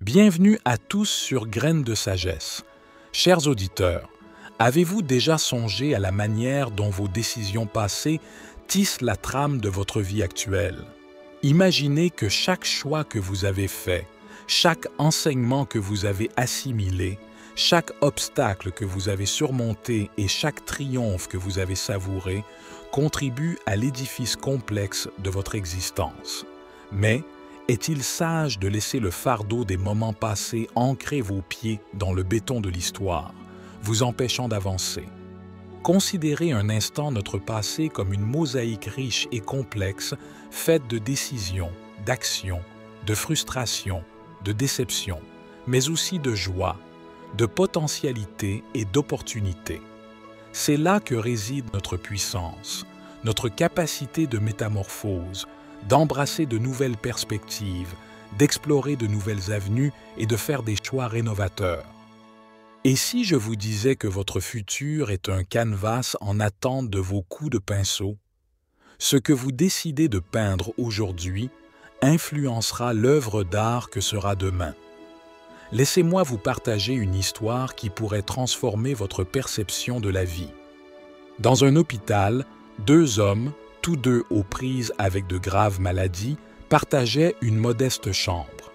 Bienvenue à tous sur Graines de sagesse. Chers auditeurs, avez-vous déjà songé à la manière dont vos décisions passées tissent la trame de votre vie actuelle? Imaginez que chaque choix que vous avez fait, chaque enseignement que vous avez assimilé, chaque obstacle que vous avez surmonté et chaque triomphe que vous avez savouré contribue à l'édifice complexe de votre existence. Mais est-il sage de laisser le fardeau des moments passés ancrer vos pieds dans le béton de l'histoire, vous empêchant d'avancer? Considérez un instant notre passé comme une mosaïque riche et complexe, faite de décisions, d'actions, de frustrations, de déceptions, mais aussi de joie, de potentialités et d'opportunités. C'est là que réside notre puissance, notre capacité de métamorphose, d'embrasser de nouvelles perspectives, d'explorer de nouvelles avenues et de faire des choix rénovateurs. Et si je vous disais que votre futur est un canevas en attente de vos coups de pinceau? Ce que vous décidez de peindre aujourd'hui influencera l'œuvre d'art que sera demain. Laissez-moi vous partager une histoire qui pourrait transformer votre perception de la vie. Dans un hôpital, deux hommes, tous deux aux prises avec de graves maladies, partageaient une modeste chambre.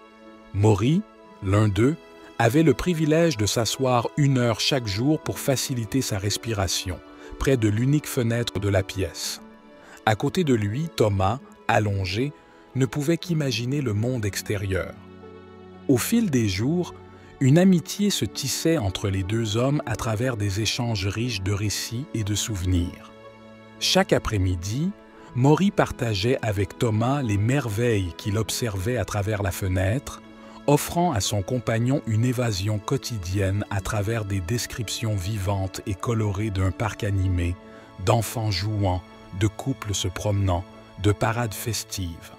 Maury, l'un d'eux, avait le privilège de s'asseoir 1 heure chaque jour pour faciliter sa respiration, près de l'unique fenêtre de la pièce. À côté de lui, Thomas, allongé, ne pouvait qu'imaginer le monde extérieur. Au fil des jours, une amitié se tissait entre les deux hommes à travers des échanges riches de récits et de souvenirs. Chaque après-midi, Maury partageait avec Thomas les merveilles qu'il observait à travers la fenêtre, offrant à son compagnon une évasion quotidienne à travers des descriptions vivantes et colorées d'un parc animé, d'enfants jouant, de couples se promenant, de parades festives.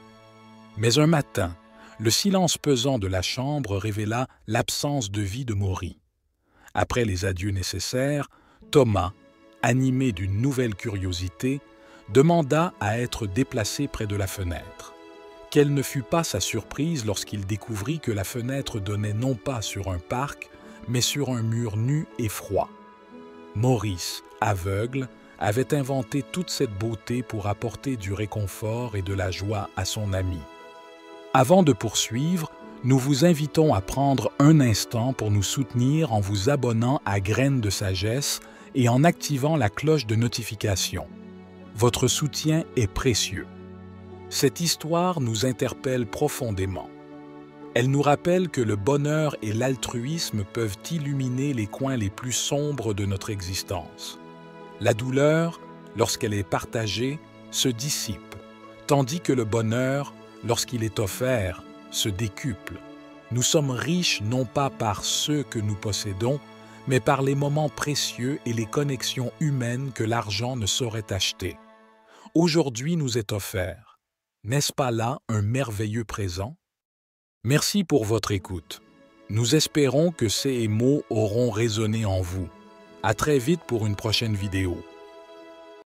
Mais un matin, le silence pesant de la chambre révéla l'absence de vie de Maury. Après les adieux nécessaires, Thomas, animé d'une nouvelle curiosité, demanda à être déplacé près de la fenêtre. Quelle ne fut pas sa surprise lorsqu'il découvrit que la fenêtre donnait non pas sur un parc, mais sur un mur nu et froid. Maurice, aveugle, avait inventé toute cette beauté pour apporter du réconfort et de la joie à son ami. Avant de poursuivre, nous vous invitons à prendre un instant pour nous soutenir en vous abonnant à Graines de sagesse et en activant la cloche de notification. Votre soutien est précieux. Cette histoire nous interpelle profondément. Elle nous rappelle que le bonheur et l'altruisme peuvent illuminer les coins les plus sombres de notre existence. La douleur, lorsqu'elle est partagée, se dissipe, tandis que le bonheur, lorsqu'il est offert, se décuple. Nous sommes riches non pas par ceux que nous possédons, mais par les moments précieux et les connexions humaines que l'argent ne saurait acheter. Aujourd'hui nous est offert. N'est-ce pas là un merveilleux présent? Merci pour votre écoute. Nous espérons que ces mots auront résonné en vous. À très vite pour une prochaine vidéo.